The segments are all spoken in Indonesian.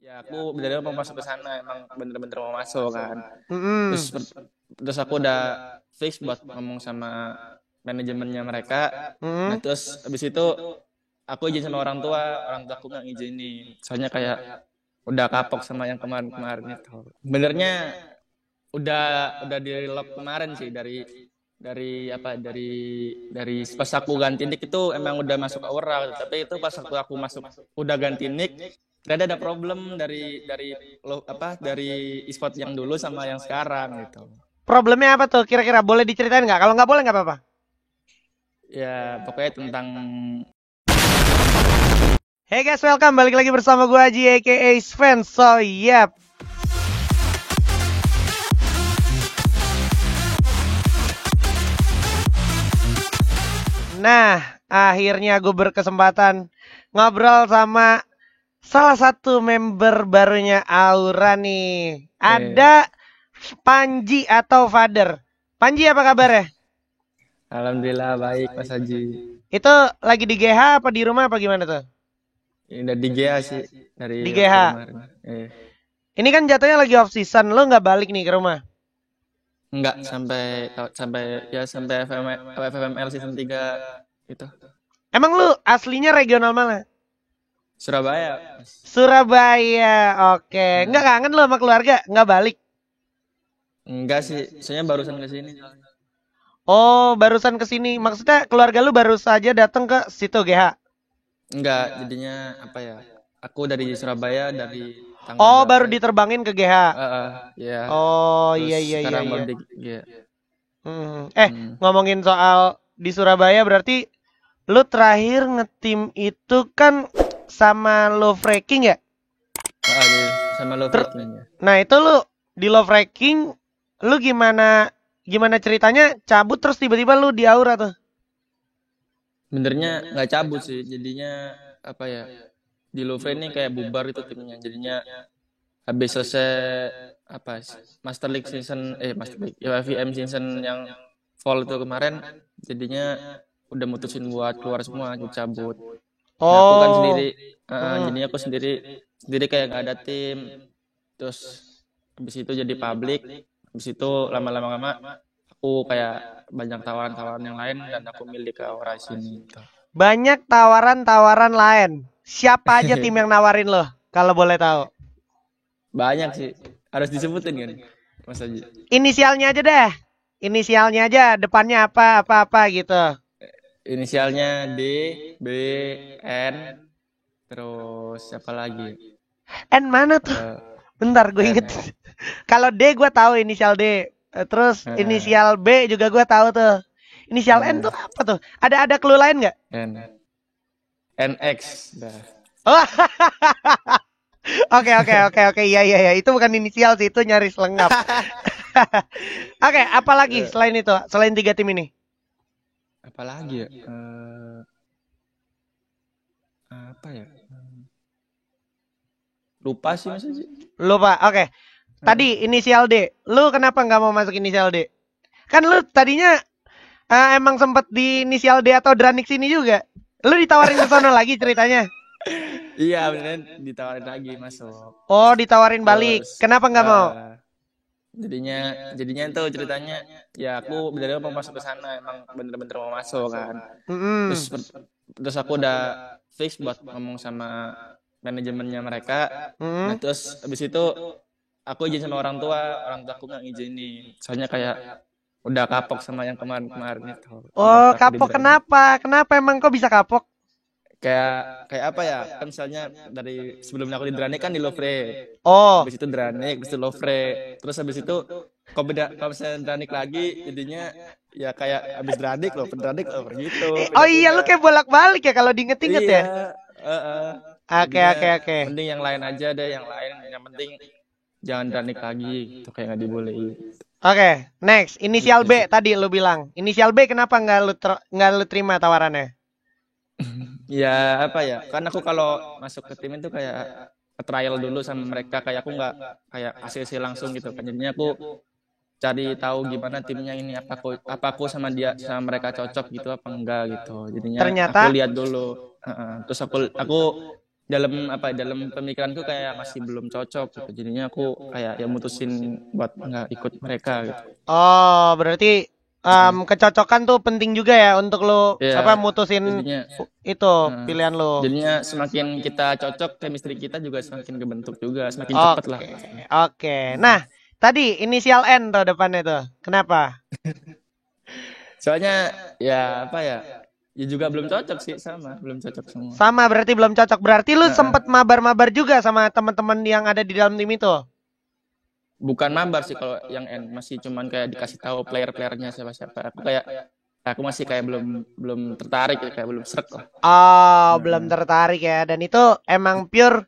Ya aku bener-bener mau masuk ke sana, emang bener-bener mau masuk kan. Terus Mm-mm. terus aku udah fix buat ngomong sama manajemennya mereka. Nah Mm-mm. terus habis itu aku izin sama orang tua aku nggak ngizinin. Soalnya kayak udah kapok sama yang kemarin-kemarin itu. Benernya udah di lock kemarin sih dari apa dari pas aku ganti nick itu emang udah masuk aura gitu. Tapi itu pas waktu aku masuk udah ganti nick ternyata ada problem dari e-sport yang dulu sama yang sekarang gitu. Problemnya apa tuh? Kira-kira boleh diceritain nggak? Kalau nggak boleh nggak apa-apa. Ya pokoknya tentang Hey guys, welcome balik lagi bersama gue Aji aka Sven. So yep. Nah, akhirnya gue berkesempatan ngobrol sama salah satu member barunya Aura nih. eh, Ada Panji atau Father. Panji apa kabarnya? alhamdulillah baik Mas Haji. Itu lagi di GH apa di rumah apa gimana tuh? Ini udah di GA sih dari Di waktu GH. kemarin. Eh, Ini kan jatuhnya lagi off season, lo nggak balik nih ke rumah? enggak sampai FML season 3 itu. Emang lu aslinya regional mana? Surabaya, Mas. Surabaya, oke. Nggak Nah, kangen lo sama keluarga? Nggak balik? enggak sih, soalnya barusan ke sini. Oh, barusan ke sini. Maksudnya keluarga lu baru saja datang ke situ GH? Enggak, jadinya apa ya? Aku dari Surabaya dari tanggal Oh, berapa baru itu? diterbangin ke GH. Ya. Oh, Terus iya iya iya sekarang iya. baru di ya. Hmm. Ngomongin soal di Surabaya berarti lu terakhir ngetim itu kan sama Love Ranking ya? Sama Love Ter Ranking ya. Nah, itu lu di Love Ranking lu gimana gimana ceritanya cabut terus tiba-tiba lu di Aura tuh? Benernya nggak cabut sih, jadinya apa ya? Di Love ini kayak bubar itu timnya. Jadinya habis selesai apa Master League season Master League ya VM season yang fall itu kemarin jadinya udah mutusin buat keluar semua cabut. Nah aku kan sendiri Oh. jadinya aku sendiri sendiri kayak nggak ada tim. Terus habis itu jadi publik, habis itu lama-lama aku kayak banyak tawaran-tawaran yang lain dan aku milih ke Aura sini gitu. Banyak tawaran-tawaran lain. Siapa aja tim yang nawarin lo? Kalau boleh tahu. Banyak sih, harus disebutin kan Mas Aji. Inisialnya aja deh. Inisialnya aja, depannya apa gitu. Inisialnya D, B, N, terus siapa lagi? N mana tuh? Eh, Bentar, gue inget. N, Kalau D gue tahu inisial D. Terus eh, inisial B juga gue tahu tuh. Inisial N tuh eh, apa tuh? Ada clue lain nggak? N, NX, dah. Oh, oke. Iya iya iya. Itu bukan inisial sih, itu nyaris lengkap. Oke, apalagi Eh, selain itu? Selain tiga tim ini? Apalagi ya? Apa ya? Lupa sih Mas Aji. Lupa. Oke. Eh, Tadi inisial D. Lu kenapa nggak mau masuk inisial D? Kan lu tadinya emang sempet di inisial D atau Dranix ini juga. Lu ditawarin ke sana lagi ceritanya. iya beneran ditawarin lagi masuk. Oh, ditawarin balik. Terus Kenapa nggak mau? jadinya jadinya tuh ceritanya ya aku bener-bener mau masuk ke sana, emang bener-bener mau masuk kan. Terus Hmm. terus aku udah fix buat ngomong sama manajemennya mereka. Nah Hmm. terus habis itu aku izin sama orang tua aku nggak ngizinin. Soalnya kayak udah kapok sama yang kemarin-kemarin itu. Oh, Waktu aku di kapok Dranik. kenapa? Kenapa emang kok bisa kapok? Kayak kayak apa ya? Kan misalnya dari sebelumnya aku di Dranik kan di Lovre. Oh. Habis itu Dranik, habis itu Lovre. Terus habis itu kalau misalnya Dranik lagi jadinya ya kayak habis Dranik Lover gitu, Oh iya, lu beda-beda. kayak bolak-balik ya kalau diinget-inget Iya, ya. heeh. Oke Jadinya oke oke. mending yang lain aja deh, yang lain yang penting jangan Dranik lagi gitu kayak nggak dibolehin. Oke, next. Inisial Gitu B sih. tadi lu bilang. Inisial B kenapa nggak lu terima tawarannya? Ya apa ya? Kan aku kalau masuk ke tim itu kayak ke trial dulu sama mereka, kayak aku nggak kayak ACC langsung gitu kan. Jadinya aku cari tahu gimana timnya ini, apa aku sama sama mereka cocok gitu apa enggak gitu. Jadinya aku Ternyata lihat dulu. Terus aku dalam pemikiranku kayak masih belum cocok gitu. Jadinya aku kayak ya mutusin buat nggak ikut mereka gitu. Oh, berarti kecocokan tuh penting juga ya untuk lo Ya, mutusin jadinya itu eh, pilihan lo. jadinya semakin kita cocok, chemistry kita juga semakin kebentuk juga, semakin cepat lah. Oke, oke. Nah, tadi inisial N tuh depannya tuh. Kenapa? Soalnya ya apa ya? Ya juga belum cocok sih, belum cocok semua. Sama berarti belum cocok. Berarti lu Heeh. sempet mabar-mabar juga sama teman-teman yang ada di dalam tim itu. Bukan mabar sih kalau yang N, masih cuman kayak dikasih tahu player-playernya siapa-siapa. Aku masih kayak belum belum tertarik gitu, kayak belum srek lah. Oh, belum Heeh. tertarik ya. Dan itu emang pure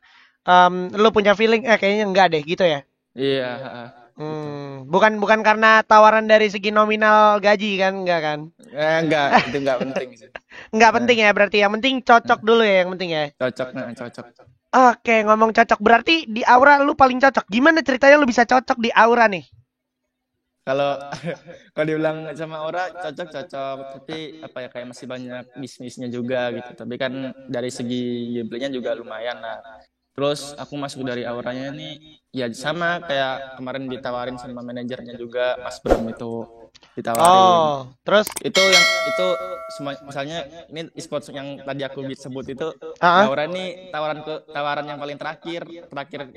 lu punya feeling kayaknya enggak deh gitu ya. Iya, gitu. Bukan karena tawaran dari segi nominal gaji kan, enggak kan? Enggak, itu enggak penting sih. Enggak Eh, penting ya, berarti yang penting cocok dulu ya yang penting ya. cocok, cocok. Oke, ngomong cocok berarti di aura lu paling cocok. Gimana ceritanya lu bisa cocok di aura nih? Kalau kalau dibilang sama Aura cocok, tapi apa ya kayak masih banyak bisnisnya juga gitu. Tapi kan dari segi gameplaynya juga lumayan lah. Terus aku masuk dari Auranya nih, ya sama kayak kemarin ditawarin sama manajernya juga, Mas Bram itu ditawarin. Oh, terus Itu semua, misalnya ini e-sports yang tadi aku sebut itu, ah, Aura nih tawaran yang paling terakhir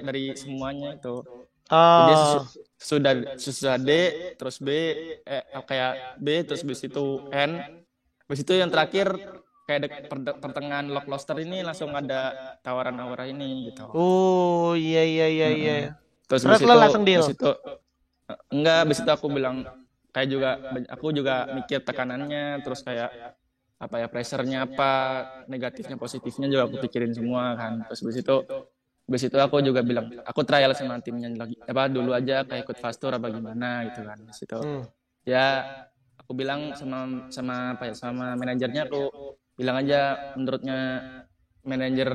dari semuanya itu. Jadi oh, sudah D, terus B, kayak B, terus bis itu N, bis itu yang terakhir kayak pertengahan Lockluster ini langsung ada tawaran Aura ini gitu. iya iya iya iya. Heeh. Terus Terus lo langsung deal. enggak, bis itu aku bilang kayak juga aku juga mikir tekanannya, terus kayak apa ya pressure-nya apa, negatifnya positifnya juga aku pikirin semua kan. Terus bis itu aku juga bilang, aku trial sama timnya lagi apa dulu aja kayak ikut fast tour apa gimana gitu kan. Bis itu Hmm. ya aku bilang sama sama apa ya sama manajernya, aku bilang aja menurutnya manajer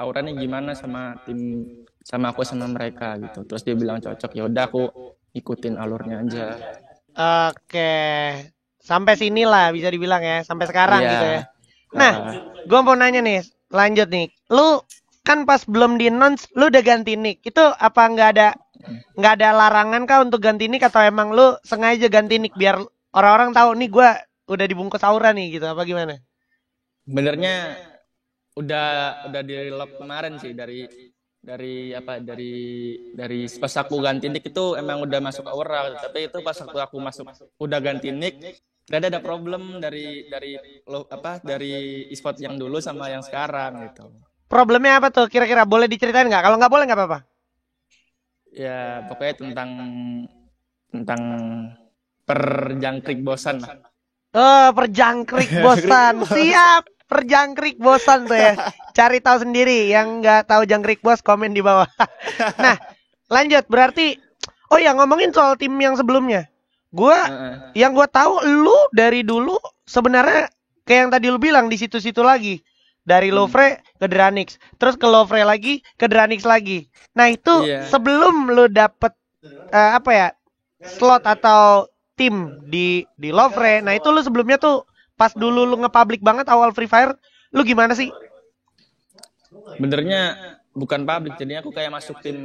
Aura nih gimana sama tim, sama aku sama mereka gitu. Terus dia bilang cocok, ya udah aku ikutin alurnya aja. Oke. Sampai sinilah bisa dibilang ya, sampai sekarang Iya. gitu ya. Nah, gue mau nanya nih, lanjut nih. Lu kan pas belum di announce, lu udah ganti nick. Itu apa nggak ada larangan kah untuk ganti nick atau emang lu sengaja ganti nick biar orang-orang tahu nih gue udah dibungkus Aura nih gitu apa gimana? Benernya udah di lock kemarin sih, dari apa dari pas aku ganti nick itu emang udah masuk Aura, tapi itu pas waktu aku masuk udah ganti nick ternyata ada problem dari e-sport yang dulu sama yang sekarang gitu. Problemnya apa tuh kira-kira? Boleh diceritain nggak? Kalau nggak boleh nggak apa-apa. Ya pokoknya tentang perjangkrik bosan lah. Perjangkrik bosan. Siap. Perjangkrik bosan tuh ya. Cari tahu sendiri. Yang nggak tahu jangkrik bos komen di bawah. Nah, lanjut. Berarti, oh ya ngomongin soal tim yang sebelumnya. Yang gue tahu lu dari dulu sebenarnya kayak yang tadi lu bilang di situ-situ lagi. Dari Lovre ke Dranix, terus ke Lovre lagi, ke Dranix lagi. Nah itu sebelum lu dapet apa ya slot atau tim di Lovre, nah itu lu sebelumnya tuh pas dulu lu nge-public banget awal Free Fire, lu gimana sih? Benernya bukan public, jadi aku kayak masuk tim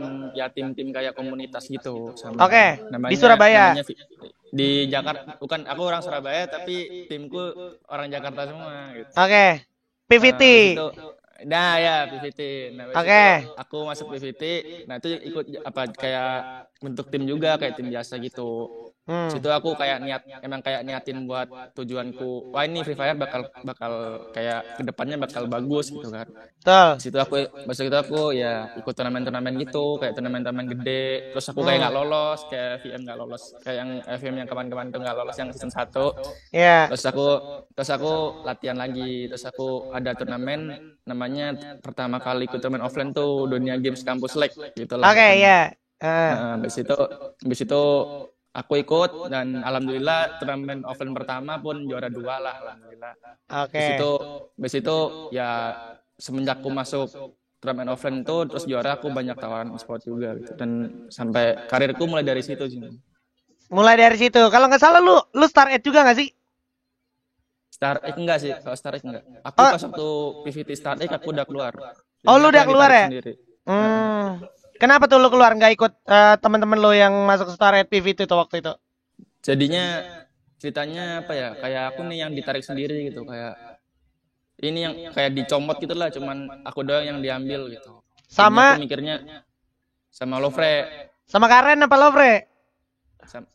kayak komunitas gitu sama. Oke, di Surabaya. Namanya di Jakarta, bukan, aku orang Surabaya tapi timku orang Jakarta semua gitu. Oke. PVT. Nah ya PVT. Nah, aku masuk PVT. Nah itu ikut apa kayak bentuk tim juga kayak tim biasa gitu. Situ aku kayak niatin buat tujuanku. Wah ini Free Fire bakal kayak kedepannya bakal bagus gitu kan. Betul. Situ aku ya ikut turnamen gitu, kayak turnamen gede. Terus aku kayak nggak lolos, kayak VM nggak lolos, kayak yang VM yang kemarin tuh nggak lolos yang season 1. Iya. Terus aku latihan lagi. Terus aku ada turnamen namanya pertama kali ikut turnamen offline tuh Dunia Games Campus League gitu lah. Oke, ya. Nah, habis itu aku ikut dan alhamdulillah turnamen offline pertama pun juara 2 lah alhamdulillah. Oke. Habis itu ya semenjak aku masuk turnamen offline itu terus juara, aku banyak tawaran e-sport juga gitu, dan sampai karirku mulai dari situ sih. Mulai dari situ. Kalau nggak salah lu Star 8 juga nggak sih? Star X enggak sih, kalau Star X enggak. Aku pas waktu PVT Star X aku udah keluar. Oh, lu udah aku yang keluar ditarik ya? sendiri. Kenapa tuh lu keluar nggak ikut teman-teman lu yang masuk Starlight PVT tuh waktu itu? Jadinya ceritanya apa ya? Kayak aku nih yang ditarik sendiri gitu, kayak ini yang kayak dicomot gitu lah, cuman aku doang yang diambil gitu. Jadinya aku Sama mikirnya sama Lovre, sama Karen apa Lovre?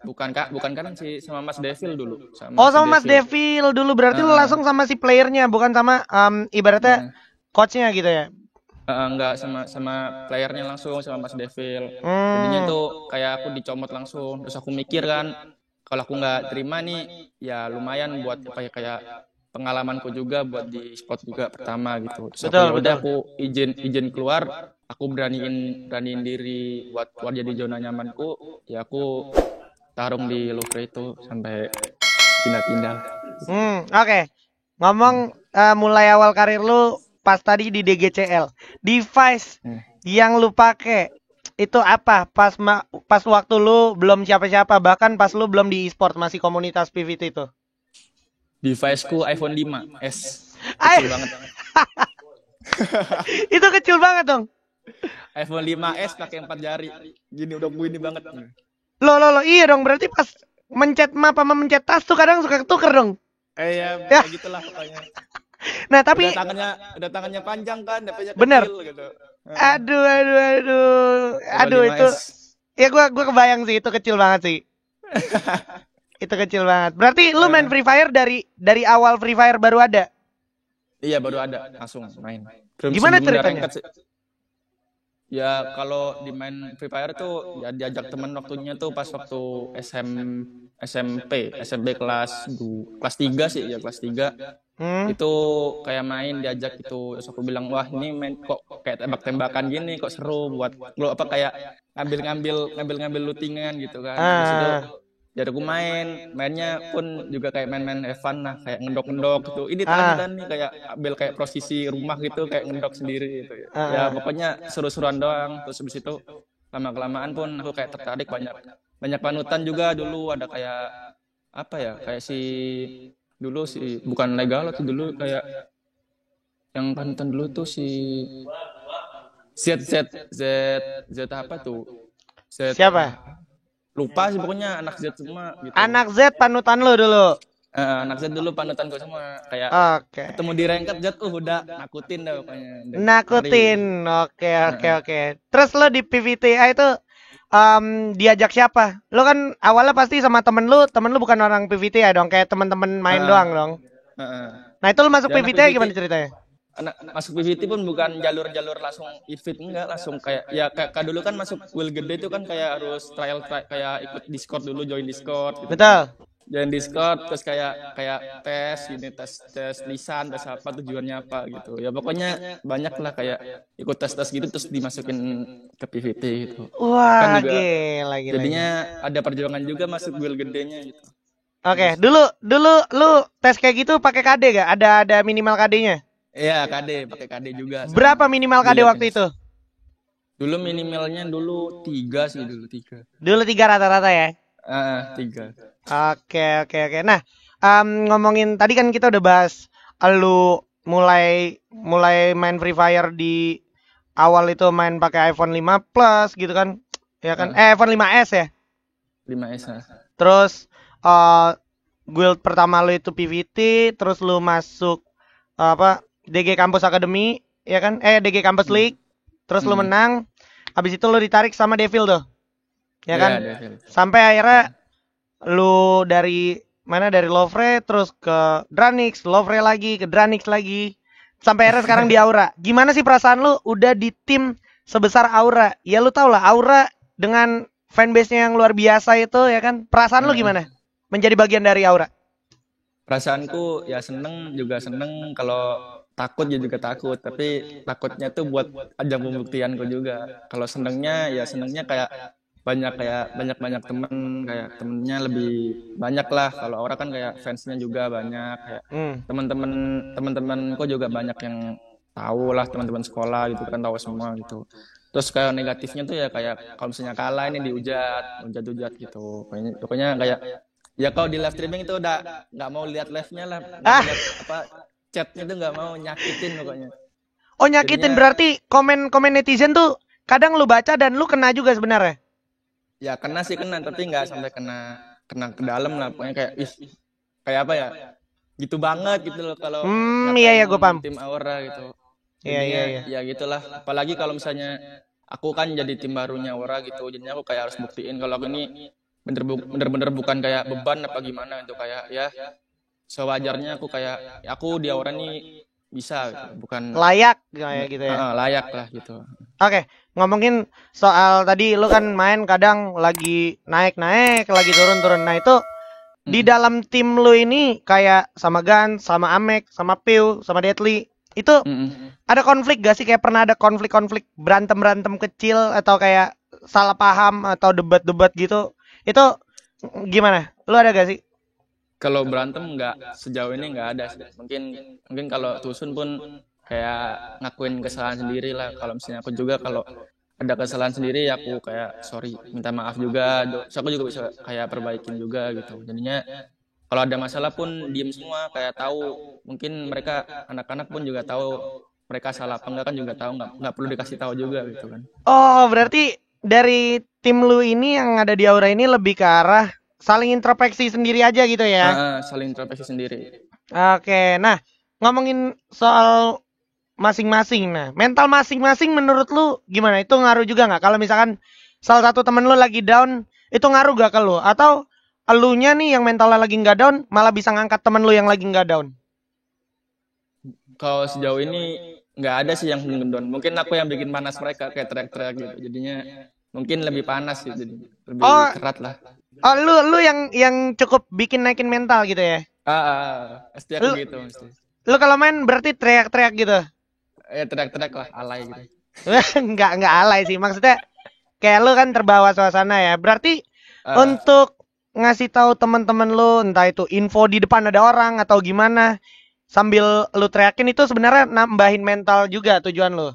bukan Kak, bukan kan sih, sama Mas Devil dulu, Oh, si sama Mas Devil. Devil dulu. Berarti lu Heeh. langsung sama si playernya, bukan sama ibaratnya Heeh. coachnya gitu ya? Enggak, sama playernya langsung, sama Mas Devil. Jadinya Hmm, tuh kayak aku dicomot langsung. Terus aku mikir kan, kalau aku nggak terima nih, ya lumayan buat apa ya, kayak pengalamanku juga buat di spot juga pertama gitu. Terus aku betul ya udah, betul. aku izin keluar, aku beraniin diri buat keluar jadi zona nyamanku. Ya aku tarung di Louvre itu sampai pindah-pindah. Oke. Ngomong mulai awal karir lu pas tadi di DGCL, device Hmm. yang lu pakai itu apa? Pas waktu lu belum siapa-siapa, bahkan pas lu belum di e-sport, masih komunitas PVT itu. Deviceku iPhone 5S, Ay, kecil banget. itu kecil banget dong. iPhone 5S pakai 4 jari. Gini udah ini banget. Lo, iya dong. Berarti pas mencet map sama mencet tas tuh kadang suka ketuker dong. Ya, Ya. gitulah pokoknya. Nah, tapi Udah tangannya panjang kan, HP-nya bener. kecil gitu. Aduh iPhone itu. 5S. Ya gua kebayang sih itu kecil banget sih. Itu kecil banget. Berarti lu main Free Fire dari awal Free Fire baru ada. Iya, baru ada langsung main. Gimana Sebelum ceritanya? ranked sih. Ya kalau di main Free Fire tuh ya diajak teman waktunya tuh pas waktu SMP kelas 3 sih, ya kelas 3. Itu kayak main diajak gitu. Terus aku bilang, "Wah, ini main kok kayak tembak-tembakan gini, kok seru buat lo apa kayak ngambil lootingan gitu kan." Terus itu jadi aku mainnya pun juga kayak main Evan lah, kayak ngendok-ngendok gitu. Ini tadi nih kayak ambil kayak posisi rumah gitu, kayak ngendok sendiri gitu ya. Ya pokoknya seru-seruan doang. Terus habis itu lama-kelamaan pun aku kayak tertarik, banyak panutan juga dulu, ada kayak apa ya, kayak dulu si bukan legal tuh dulu, kayak yang panutan dulu tuh si Z Z Z Z apa tuh? Siapa? Lupa sih, pokoknya anak Z semua gitu. Anak Z panutan lu dulu. Anak Z dulu panutanku semua, kayak ketemu di ranked Z udah nakutin dah pokoknya. Nakutin. Oke. Terus lo di PVTA itu diajak siapa? Lo kan awalnya pasti sama temen lu bukan orang PVTA dong, kayak temen-temen main doang dong. Nah, itu lo masuk PVTA gimana ceritanya? Masuk PVT pun bukan jalur langsung event, enggak, langsung kayak ya kayak dulu kan masuk will gede itu kan kayak harus trial kayak ikut Discord dulu, join Discord gitu. Betul. Join Discord terus kayak tes gini, tes lisan, tes apa, tujuannya apa gitu. Ya pokoknya banyak lah kayak ikut tes gitu terus dimasukin ke PVT gitu. Wah, Kan juga gila. jadinya ada perjuangan juga masuk will gedenya gitu. Oke, dulu lu tes kayak gitu pakai KD gak? Ada minimal KD-nya? Iya, KD, pakai KD juga. Berapa minimal KD waktu itu? Dulu minimalnya 3 sih, dulu 3. Dulu 3 rata-rata ya? 3. Oke. Nah, ngomongin tadi kan kita udah bahas lu mulai main Free Fire di awal itu main pakai iPhone 5 Plus gitu kan? Ya kan? iPhone 5S ya? 5S. Terus guild pertama lu itu PVT, terus lu masuk DG Campus Academy, ya kan? DG Campus League. Terus lu menang. Habis itu lu ditarik sama Devil tuh. Ya kan? Devil. Sampai akhirnya lu dari Lovre terus ke Dranix, Lovre lagi, ke Dranix lagi. Sampai akhirnya sekarang di Aura. Gimana sih perasaan lu udah di tim sebesar Aura? Ya lu tau lah, Aura dengan fanbase-nya yang luar biasa itu, ya kan? Perasaan lu gimana? Menjadi bagian dari Aura. Perasaanku ya seneng kalau takut ya juga takut, tapi takutnya tuh buat ajang pembuktianku juga. Kalau senengnya kayak banyak temen, kayak temennya lebih banyak lah. Kalau Aura kan kayak fansnya juga banyak, kayak teman-temanku juga banyak yang tahu lah, teman-teman sekolah gitu kan, tahu semua gitu. Terus kayak negatifnya tuh ya kayak kalau misalnya kalah ini dihujat gitu. Pokoknya kayak ya kalau di live streaming itu udah nggak mau lihat live-nya lah, lihat chatnya tuh nggak mau, nyakitin pokoknya. Oh, nyakitin Jadinya berarti komen-komen netizen tuh kadang lu baca dan lu kena juga sebenarnya. ya kena sih kena, tapi nggak sampai kena kena ke dalam lah. Pokoknya kayak kayak apa ya? Gitu banget gitu loh kalau Iya ngatain ya, gue paham. tim Aura gitu. Iya, iya, Jadinya iya. ya gitulah. Apalagi kalau misalnya aku kan jadi tim barunya Aura gitu. Jadinya aku kayak harus buktiin kalau aku ini bener-bener bukan kayak beban apa gimana itu, kayak ya sewajarnya aku kayak ya aku di Aura nih bisa gitu. Bukan Layak kayak gitu ya. layak lah gitu. Oke, ngomongin soal tadi lu kan main kadang lagi naik-naik, lagi turun-turun. Nah, itu di Mm-mm. dalam tim lu ini kayak sama Gan, sama Amek, sama Piu, sama Deadly, itu Mm-mm. ada konflik gak sih? Kayak pernah ada konflik-konflik berantem-berantem kecil atau kayak salah paham atau debat-debat gitu? Itu gimana? Lu ada gak sih? Kalau berantem nggak, sejauh ini nggak ada sih. Mungkin mungkin kalau Tusun pun kayak ngakuin kesalahan sendiri lah. Kalau misalnya aku juga kalau ada kesalahan sendiri aku kayak sorry, minta maaf juga. Terus aku juga bisa kayak perbaikin juga gitu. Jadinya kalau ada masalah pun diem semua, kayak tahu. Mungkin mereka anak-anak pun juga tahu mereka salah apa enggak, kan juga tahu, nggak perlu dikasih tahu juga gitu kan. Oh, berarti dari tim lu ini yang ada di Aura ini lebih ke arah saling introspeksi sendiri aja gitu ya? Saling introspeksi sendiri. Oke, nah ngomongin soal masing-masing, nah mental masing-masing menurut lu gimana? Itu ngaruh juga nggak? Kalau misalkan salah satu temen lu lagi down, itu ngaruh gak ke lu? Atau elunya nih yang mentalnya lagi nggak down, malah bisa ngangkat temen lu yang lagi nggak down? Kalau sejauh ini nggak ada sih yang ngendon. Mungkin aku yang bikin panas mereka kayak teriak-teriak gitu. Jadinya mungkin lebih panas sih, jadi lebih Oh, kerat lah. lu yang cukup bikin naikin mental gitu ya? Pasti aku Lu gitu mesti. lu kalau main berarti teriak-teriak gitu? Teriak-teriak lah, alay gitu. Nggak alay sih, maksudnya kayak lu kan terbawa suasana ya. Berarti Ah, untuk ngasih tahu teman-teman lu entah itu info di depan ada orang atau gimana sambil lu teriakin itu sebenarnya nambahin mental juga tujuan lu.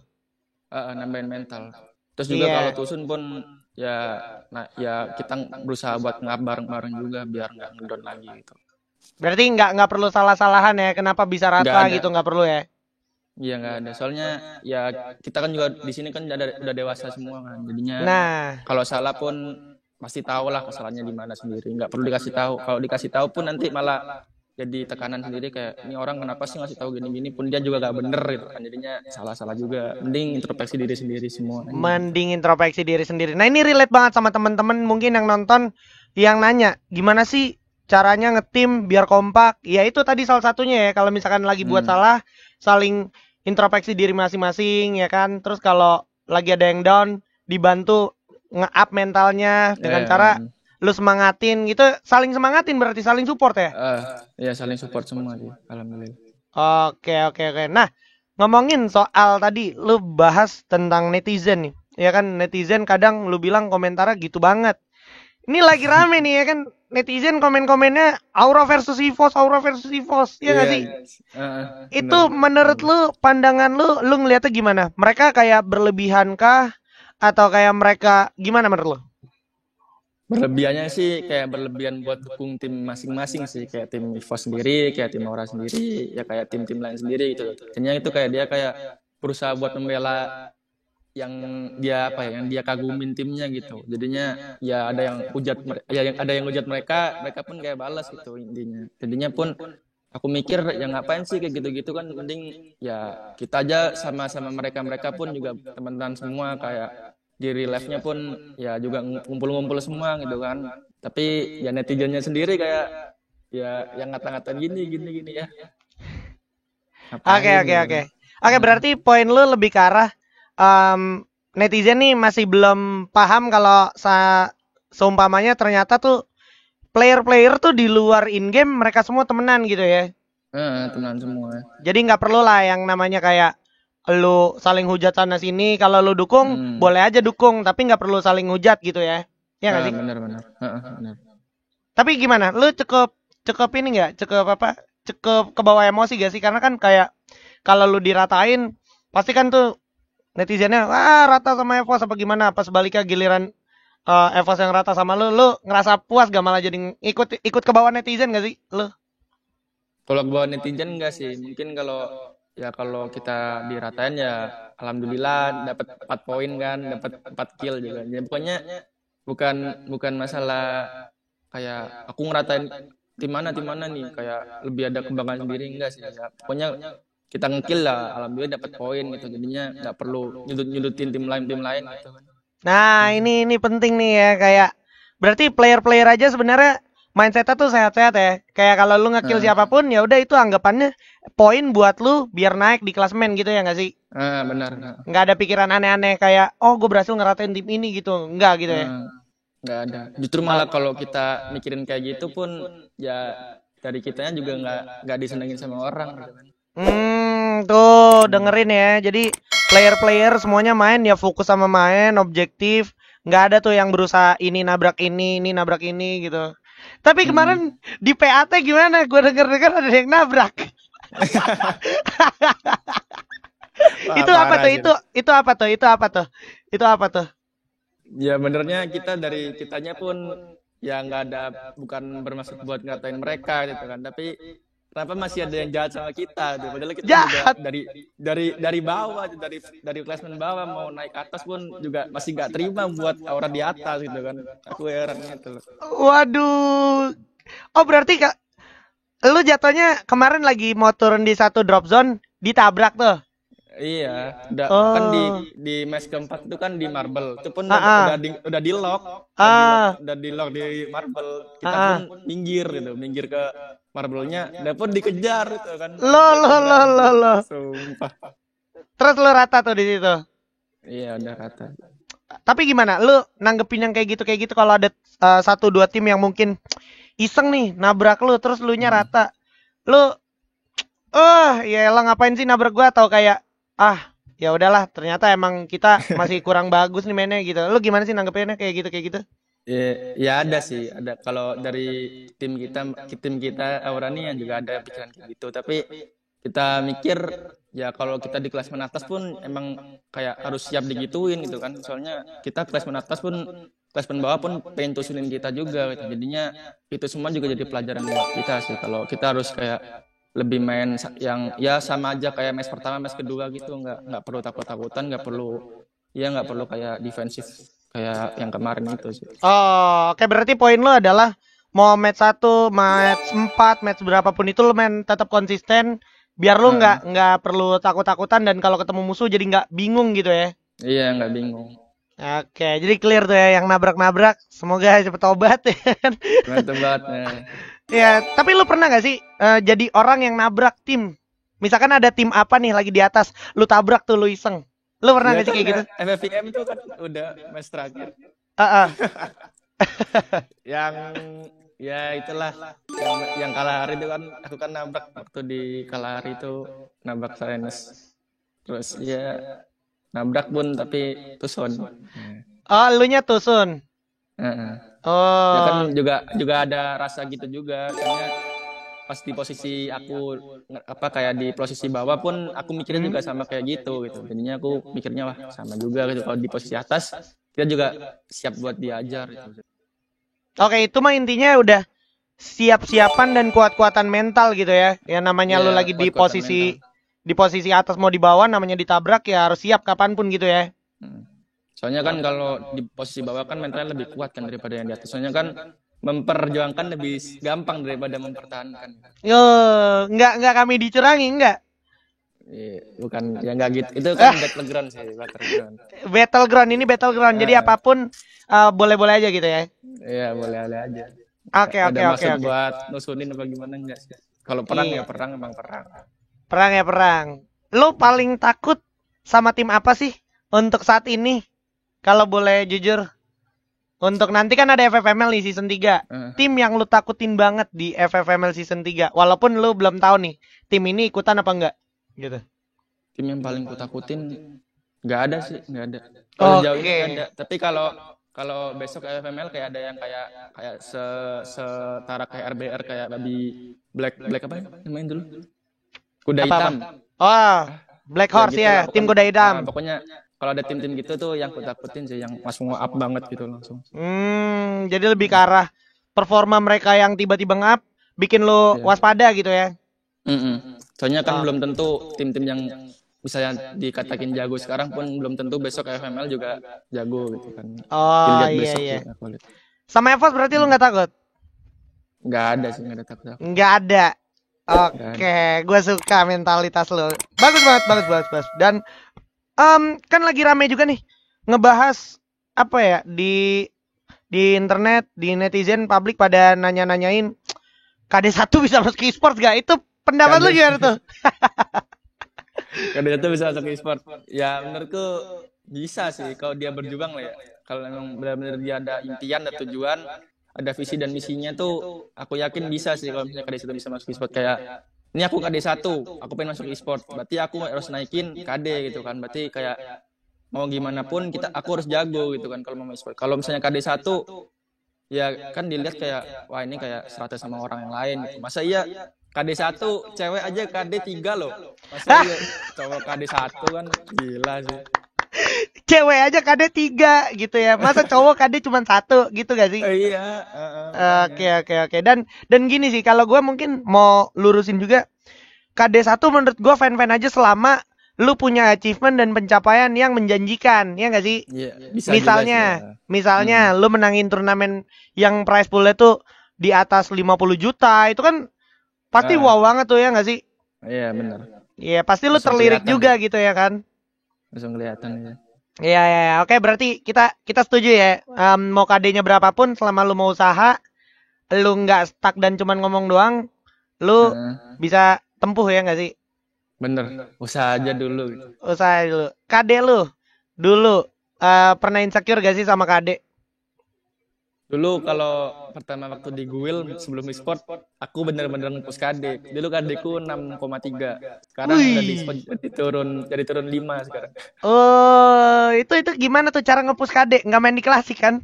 Nambahin mental. Terus juga kalau Iya. Tusun pun ya, nah ya kita berusaha buat ngap bareng-bareng juga biar nggak ngedon lagi gitu. Berarti nggak perlu salah-salahan ya. Kenapa bisa Nggak rata ada. gitu nggak perlu ya. Iya nggak ada. Soalnya ya kita kan juga di sini kan udah dewasa semua kan. Jadinya Nah, kalau salah pun pasti tahu lah kesalahannya di mana sendiri. Nggak perlu dikasih tahu. Kalau dikasih tahu pun nanti malah jadi tekanan sendiri, kayak ini orang kenapa sih ngasih tahu gini-gini, pun dia juga gak bener gitu kan. Jadinya salah-salah juga. Mending introspeksi diri sendiri semua aja. mending introspeksi diri sendiri. Nah, ini relate banget sama teman-teman mungkin yang nonton yang nanya, gimana sih caranya ngetim biar kompak? Ya itu tadi salah satunya ya. Kalau misalkan lagi buat Hmm. salah, saling introspeksi diri masing-masing ya kan. Terus kalau lagi ada yang down, dibantu nge-up mentalnya dengan cara Eh, lu semangatin gitu, saling semangatin berarti saling support ya. ya saling support semua sih, alhamdulillah. Oke, oke, oke. Nah, ngomongin soal tadi lu bahas tentang netizen nih. Ya kan netizen kadang lu bilang komentarnya gitu banget. Ini lagi rame nih ya kan netizen komen-komennya Aura versus EVOS, Aura versus EVOS. Ya Iya, nggak sih? bener. Itu menurut lu pandangan lu ngeliatnya gimana? Mereka kayak berlebihan kah atau kayak mereka gimana menurut lu? Berlebihannya sih kayak berlebihan buat dukung tim masing-masing sih, kayak tim EVOS sendiri, kayak tim Aura sendiri, ya kayak tim-tim lain sendiri gitu. Jadinya itu kayak dia kayak berusaha buat membela yang dia apa ya, yang dia kagumin timnya gitu. Jadinya ya ada yang hujat, ya yang ada yang hujat mereka, mereka pun kayak balas gitu intinya. Jadinya pun aku mikir ya ngapain sih kayak gitu-gitu, kan mending ya kita aja sama-sama, mereka pun juga teman-teman semua, kayak di real life-nya pun ya juga ngumpul-ngumpul semua gitu kan. Tapi ya netizennya sendiri kayak ya yang ngata-ngatain gini gini gini ya. Oke, Ngapain oke, gitu oke. kan. Oke, berarti poin lu lebih ke arah netizen nih masih belum paham kalau seumpamanya ternyata tuh player-player tuh di luar in-game mereka semua temenan gitu ya. Teman semua. Jadi nggak perlu lah yang namanya kayak lu saling hujat sana sini. Kalau lu dukung, Hmm. boleh aja dukung, tapi nggak perlu saling hujat gitu ya. Ya nggak sih? Benar-benar. Benar. Tapi gimana? Lu cukup cukup ini nggak? Cukup apa? Cukup kebawa emosi gak sih? Karena kan kayak kalau lu diratain, pasti kan tuh netizennya rata sama Evos apa gimana? Pas sebaliknya giliran Evos yang rata sama lu ngerasa puas gak malah jadi ikut ke bawah netizen gak sih? Lu? Kalau ke bawah netizen enggak sih. Mungkin kalau ya kalau kita diratain ya alhamdulillah dapat 4 poin kan, dapat 4 kill juga. Ya pokoknya bukan bukan masalah kayak aku ngeratain tim mana nih kayak lebih ada kebanggaan sendiri enggak sih ya. Pokoknya kita ngekill lah alhamdulillah dapat poin gitu. Jadinya nggak perlu nyudutin tim lain gitu kan. Nah, ini penting nih ya, kayak berarti player-player aja sebenarnya mindsetnya tuh sehat-sehat ya. Kayak kalau lu nge-kill siapapun ya udah itu anggapannya poin buat lu biar naik di klasemen gitu ya nggak sih? Benar. Nggak ada pikiran aneh-aneh kayak oh gue berhasil ngeratain tim ini gitu, nggak gitu ya? Nggak ada. Justru malah kalau kita mikirin kayak gitu pun ya dari kitanya juga nggak disenengin sama orang gitu kan. Tuh dengerin ya. Jadi player-player semuanya main ya fokus sama main, objektif. Nggak ada tuh yang berusaha ini nabrak ini nabrak ini gitu. Tapi kemarin di PAT gimana? Gue denger-denger ada yang nabrak. Itu apa tuh? Itu apa tuh? Itu apa tuh? Ya benernya kita dari kitanya pun ya nggak ada, bukan bermaksud buat ngatain mereka gitu kan, tapi kenapa masih ada yang jahat sama kita gitu. Padahal kita Jahat. juga dari bawah, dari klasmen bawah mau naik atas pun juga masih nggak terima buat orang di atas gitu kan. Aku heran gitu. Waduh. Oh berarti Kak, lu jatuhnya kemarin lagi mau turun di satu drop zone, ditabrak tuh. Iya, kan di match keempat itu kan di marble. Itu pun udah di lock. Udah di lock di marble. Kita pun minggir ke marble-nya, dan pun dikejar gitu kan. Lo. Sumpah. Terus lu rata tuh di situ. Iya, udah rata. Tapi gimana? Lu nanggepin yang kayak gitu kalau ada 1-2 tim yang mungkin iseng nih nabrak lu terus lu nya rata. Lu ya elah ngapain sih nabrak gua, atau kayak ya udahlah ternyata emang kita masih kurang bagus nih mainnya gitu. Lu gimana sih nanggepinnya kayak gitu? Ya ada sih, ada. Kalau dari tim kita Aurani yang juga ada pikiran kayak gitu, tapi kita mikir ya kalau kita di kelas atas pun emang kayak harus siap digituin gitu kan, soalnya kita kelas atas pun kelas bawah pun pengen tusunin kita juga gitu. Jadinya itu semua juga jadi pelajaran buat kita sih, kalau kita harus kayak lebih main yang ya sama aja kayak match pertama match kedua gitu, nggak perlu takutan, nggak perlu kayak defensif kayak yang kemarin itu sih. Oke, berarti poin lo adalah mau match 1, match 4, match berapapun itu lo main tetap konsisten biar lo nggak perlu takut-takutan, dan kalau ketemu musuh jadi nggak bingung gitu ya. Iya, nggak bingung. Oke, jadi clear tuh ya yang nabrak-nabrak, semoga cepet tobat ya kan. Tobat ya. Ya, tapi lu pernah gak sih jadi orang yang nabrak tim? Misalkan ada tim apa nih lagi di atas, lu tabrak tuh, lu iseng. Lu pernah gak sih kayak gitu? FFVM itu kan udah match terakhir. Yang ya itulah yang Kalahari itu kan, aku kan nabrak waktu di Kalahari itu, nabrak Sarenes. Terus ya nabrak pun tapi tusun. Lu nya tusun. Ya kan juga ada rasa gitu juga, soalnya pas di posisi aku kayak di posisi bawah pun aku mikirnya juga sama kayak gitu. Jadinya aku mikirnya wah sama juga gitu, kalau di posisi atas kita juga siap buat diajar gitu. Oke, itu mah intinya udah siap-siapan dan kuat-kuatan mental gitu ya. Ya namanya lu lagi di posisi atas mau di bawah, namanya ditabrak ya harus siap kapanpun gitu ya. Soalnya kan kalau di posisi bawah kan mentalnya lebih kuat kan daripada yang di atas. Soalnya kan memperjuangkan lebih gampang daripada mempertahankan. Yo, nggak kami dicurangi, enggak? Bukan, ya nggak gitu. Itu kan battleground sih, battleground. Ini battleground. Jadi apapun boleh-boleh aja gitu ya. Iya, boleh-boleh aja. Oke. Maksud buat nusunin apa gimana enggak sih? Kalau perang ya perang, emang perang. Perang. Lo paling takut sama tim apa sih untuk saat ini? Kalau boleh jujur. Untuk nanti kan ada FFML nih season 3. Tim yang lu takutin banget di FFML season 3. Walaupun lu belum tahu nih tim ini ikutan apa enggak gitu. Tim yang paling ku takutin enggak ada sih, enggak ada. Kalau jauh ini ada. Tapi kalau besok FFML kayak ada yang kayak setara kayak RBR, kayak babi Black apa ya namanya dulu? Kuda hitam. Black Horse ya, tim kuda hitam. Pokoknya kalau ada tim-tim gitu tuh yang ku takutin sih, yang langsung up banget gitu langsung. Jadi lebih ke arah performa mereka yang tiba-tiba ngap, bikin lo waspada gitu ya. Soalnya kan belum tentu tim-tim yang misalnya dikatakin jago sekarang pun belum tentu besok FML juga jago gitu kan. Oh Dilihat iya besok iya. ya, aku lihat. Sama Evos berarti lu nggak takut? Nggak ada sih, nggak ada takut. Nggak ada. Nggak ada. Oke, gue suka mentalitas lu. Bagus banget, bagus, bagus, bagus. Dan kan lagi rame juga nih ngebahas apa ya di internet, di netizen, publik pada nanya-nanyain KD1 bisa masuk e-sport gak? Itu pendapat lu KD. gimana tuh? Kalau dia tuh bisa masuk e-sport, ya menurutku bisa sih kalau dia berjuang lah ya. Kalau memang benar-benar dia ada impian, ada tujuan, ada visi dan misinya tuh, aku yakin bisa sih kalau misalnya KD1 bisa masuk e-sport. Kayak ini aku KD1, aku pengen masuk e-sport, berarti aku harus naikin KD gitu kan. Berarti kayak mau gimana pun aku harus jago gitu kan kalau mau e-sport. Kalau misalnya KD1 ya kan dilihat kayak wah ini kayak 100 sama orang yang lain gitu. Masa iya KD1 cewek aja KD3 loh. Masa iya cowok KD1 kan gila sih. Cewek aja KD 3 gitu ya. Masa cowok KD cuma 1 gitu gak sih? Iya, Oke. Dan gini sih, kalau gue mungkin mau lurusin juga, KD1 menurut gue fan-fan aja selama lu punya achievement dan pencapaian yang menjanjikan, ya nggak sih? Iya, bisa Misalnya, juga sih, misalnya lu menangin turnamen yang prize pool-nya tuh di atas 50 juta, itu kan pasti wow banget tuh, ya nggak sih? Iya, benar. Iya, pasti lu Langsung terlirik kelihatan juga tuh. gitu ya kan? Langsung kelihatan ya. Iya. Oke, berarti kita setuju ya. Mau KD-nya berapapun, selama lu mau usaha, lu nggak stuck dan cuman ngomong doang, lu bisa tempuh, ya nggak sih? Bener, usaha aja dulu gitu. Usaha dulu. KD lu dulu pernah insecure gak sih sama KD? Dulu kalau pertama waktu di Guild sebelum e-sport, aku bener-bener nge-push KD. Dulu KD ku 6,3. Sekarang udah di e-sport jadi turun 5 sekarang. Oh, itu gimana tuh cara nge-push KD? Nggak main di klasik kan?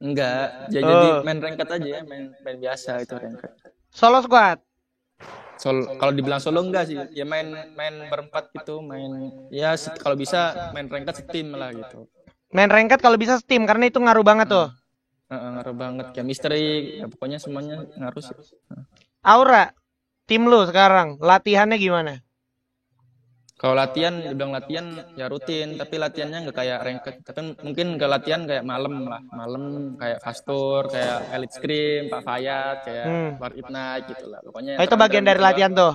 Enggak, jadi main ranked aja ya, main biasa itu ranked. Solo squad. Kalau dibilang solo enggak sih, ya main berempat gitu, ya kalau bisa main ranked setim lah gitu. Main ranked kalau bisa steam karena itu ngaruh banget tuh. Ngaruh banget, chemistry, ya pokoknya semuanya ngaruh sih. Aura, tim lu sekarang latihannya gimana? Kalau latihan, dibilang latihan ya rutin, tapi latihannya nggak kayak ranked. Tapi mungkin ke latihan kayak malam kayak Fastur, kayak Elite Scream, Pak Fayat, kayak War Night gitu lah. Pokoknya itu bagian dari latihan tuh.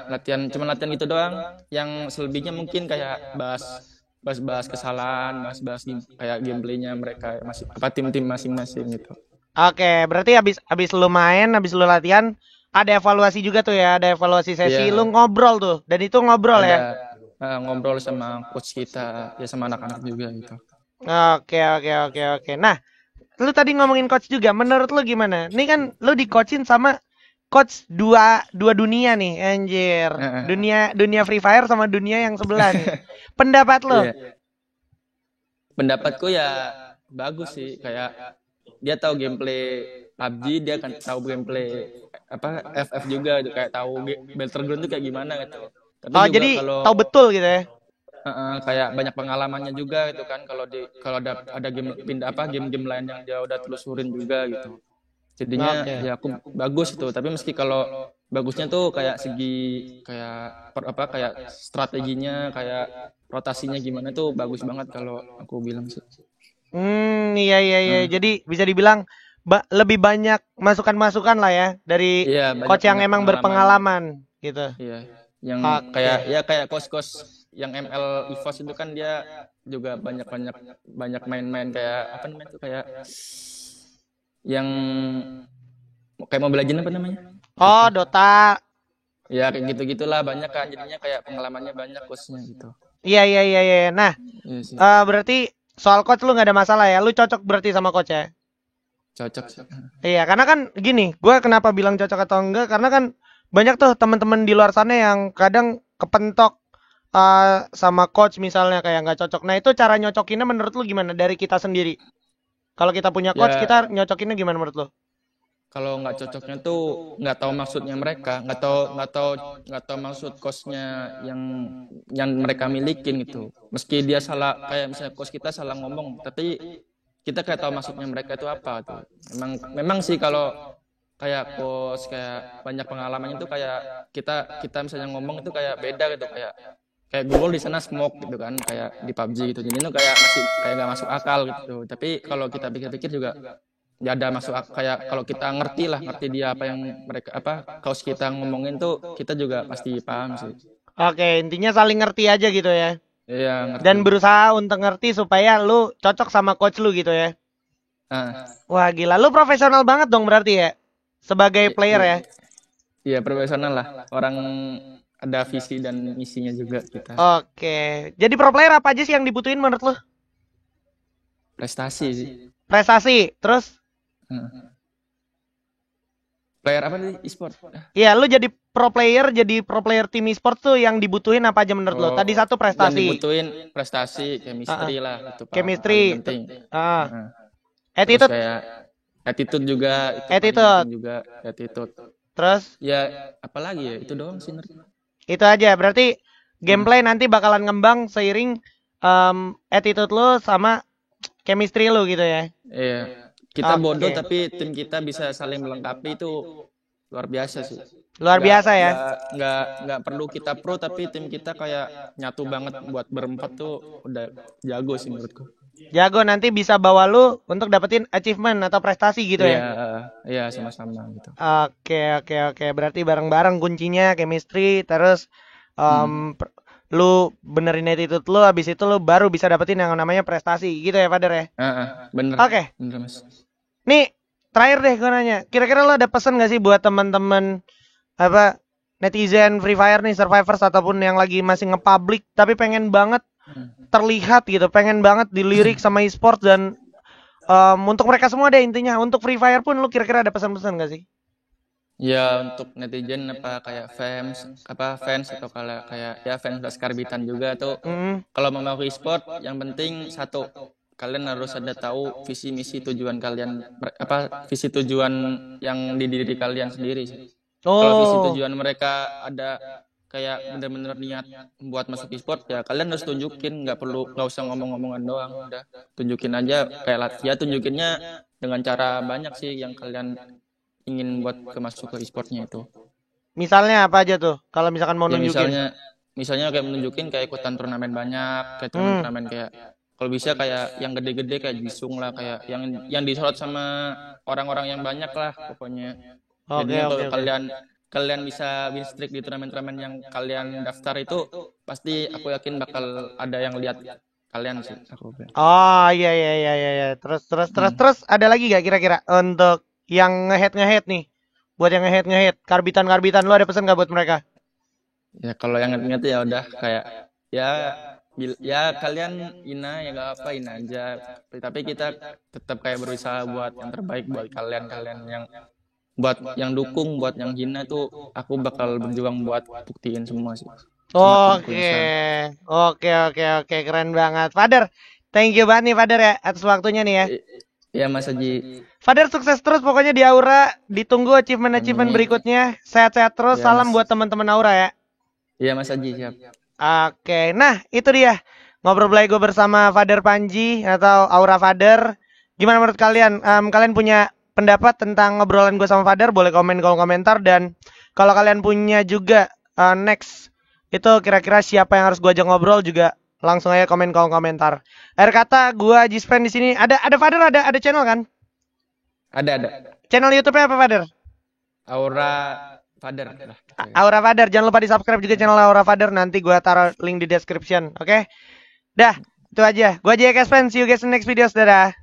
Latihan, cuma latihan gitu doang. Yang selebihnya mungkin kayak bahas kesalahan, bahas kayak gameplaynya mereka masih tim-tim masing-masing gitu. Oke, berarti habis lu main, habis lu latihan, ada evaluasi juga tuh ya, ada evaluasi sesi, lu ngobrol tuh, dan itu ngobrol ya. Ngobrol sama coach kita, ya sama anak-anak juga gitu. Oke. Nah, lu tadi ngomongin coach juga, menurut lu gimana? Ini kan lu di-coachin sama coach dua dunia nih, anjir. Dunia Free Fire sama dunia yang sebelah nih. Pendapat lu? Pendapatku ya bagus sih, kayak dia tahu gameplay PUBG, dia kan tahu gameplay FF juga gitu, kayak tahu Battleground itu kayak gimana gitu. Tapi juga jadi tahu betul gitu ya. Kayak banyak pengalamannya juga gitu kan, kalau ada game-game lain yang dia udah telusurin juga gitu. Jadinya ya aku bagus itu, tapi meski kalau bagusnya tuh kayak kayak strateginya, kayak rotasinya gimana tuh bagus banget kalau aku bilang sih. Iya. Jadi bisa dibilang lebih banyak masukan-masukan lah ya dari coach yang emang berpengalaman gitu. Iya. Yang kayak coach yang ML EVOS itu kan dia juga banyak main-main kayak apa namanya tuh, kayak yang kayak Mobile Legends apa namanya? Oh, Dota. Ya kayak gitu-gitulah, banyak kan, jadinya kayak pengalamannya banyak coachnya gitu. Iya. Nah, berarti soal coach lu nggak ada masalah ya? Lu cocok berarti sama coach ya? Cocok sih. Iya, karena kan gini, gue kenapa bilang cocok atau enggak? Karena kan banyak tuh teman-teman di luar sana yang kadang kepentok sama coach misalnya kayak nggak cocok. Nah, itu cara nyocokinnya menurut lu gimana dari kita sendiri? Kalau kita punya coach, kita nyocokinnya gimana menurut lu? Kalau nggak cocoknya tuh nggak tahu maksudnya mereka, nggak tahu maksud coachnya yang mereka milikin gitu. Meski dia salah, kayak misalnya coach kita salah ngomong, tapi kita kayak tahu maksudnya mereka itu apa tuh. Memang sih kalau kayak coach, kayak banyak pengalamannya tuh kayak kita misalnya ngomong itu kayak beda gitu, kayak Google di sana smoke gitu kan, kayak di PUBG gitu. Jadi itu kayak masih kayak nggak masuk akal gitu. Tapi kalau kita pikir-pikir juga ya ada masuk akal, kayak kalau kita ngerti dia apa yang mereka coach kita ngomongin tuh kita juga pasti paham sih. Oke, intinya saling ngerti aja gitu ya. Iya, ngerti. Dan berusaha untuk ngerti supaya lu cocok sama coach lu gitu ya. Wah, gila. Lu profesional banget dong berarti ya. Sebagai player ya. Iya, profesional lah. Orang ada visi dan misinya juga kita. Oke. Jadi pro player apa aja sih yang dibutuhin menurut lu? Prestasi sih. Prestasi. Terus? Player apa nih? E-sport. Iya, lu jadi pro player tim e-sport tuh yang dibutuhin apa aja menurut lu? Tadi satu prestasi. Yang dibutuhin prestasi, chemistry lah itu chemistry. penting. Attitude. Kayak attitude juga, attitude. Terus? Ya, apalagi ya, itu doang sih menurut. Itu aja. Berarti gameplay nanti bakalan ngembang seiring attitude lu sama chemistry lu gitu ya. Iya. Kita bodoh tapi tim kita bisa saling melengkapi, itu luar biasa sih. Luar biasa ya. Nggak perlu kita pro tapi tim kita kayak nyatu banget buat berempat tuh udah jago sih menurutku. Jago, nanti bisa bawa lu untuk dapetin achievement atau prestasi gitu ya. Iya, sama-sama gitu. Oke. Berarti bareng-bareng kuncinya chemistry, terus lu benerin attitude lu, habis itu lu baru bisa dapetin yang namanya prestasi gitu ya, Father ya. Bener. Oke. Bener, Mas. Nih, terakhir deh gue nanya. Kira-kira lu ada pesan gak sih buat teman-teman netizen Free Fire nih, survivors ataupun yang lagi masih nge-public tapi pengen banget terlihat gitu, pengen banget dilirik sama e-sport, dan untuk mereka semua deh intinya. Untuk Free Fire pun lu kira-kira ada pesan-pesan gak sih? Ya, untuk netizen kayak fans atau kayak ya fans Laskar Bitan juga tuh, kalau mau masuk e-sport yang penting satu, kalian harus ada tahu visi misi tujuan kalian, visi tujuan yang di diri kalian sendiri sih. Kalau visi tujuan mereka ada kayak bener-bener niat buat masuk e-sport, ya kalian harus tunjukin, nggak usah ngomong-ngomongan doang, udah tunjukin aja, kayak ya tunjukinnya dengan cara banyak sih yang kalian ingin buat masuk ke e-sportnya itu. Misalnya apa aja tuh kalau misalkan mau nunjukin? Misalnya kayak menunjukin kayak ikutan turnamen banyak, kayak turnamen kayak kalau bisa kayak yang gede-gede kayak Jisung lah, kayak yang disorot sama orang-orang yang banyak lah pokoknya. Jadi kalau kalian bisa win streak di turnamen-turnamen yang kalian daftar itu, pasti aku yakin bakal ada yang lihat kalian sih. Oh iya. Terus ada lagi gak kira-kira untuk yang nge-head nih? Buat yang nge-head karbitan lu ada pesan gak buat mereka? Ya kalau yang nge-head ya udah kayak ya kalian ina ya gak apa, ina aja. Tapi kita tetap kayak berusaha buat yang terbaik buat kalian yang buat yang dukung, buat yang hina tuh aku bakal berjuang buat buktiin semua sih. Oke, keren banget, Father. Thank you banget nih, Father ya, atas waktunya nih ya. Iya, Mas Haji. Father sukses terus pokoknya di Aura, ditunggu achievement berikutnya. Sehat-sehat terus, ya, salam buat teman-teman Aura ya. Iya, Mas Haji, siap. Oke, nah itu dia ngobrol belago bersama Father Panji atau Aura Father. Gimana menurut kalian? Kalian punya pendapat tentang ngobrolan gue sama Father? Boleh komen kolom komentar, dan kalau kalian punya juga next itu kira-kira siapa yang harus gue ajak ngobrol juga, langsung aja komen kolom komentar. Akhir kata, gue Jispen di sini. Ada Father, ada channel kan? Ada. Channel YouTube-nya apa, Father? Aura Father. Aura Father. Jangan lupa di-subscribe juga channel Aura Father. Nanti gue taruh link di description. Oke? Dah, itu aja. Gue JKSPen. See you guys in the next videos. Dadah.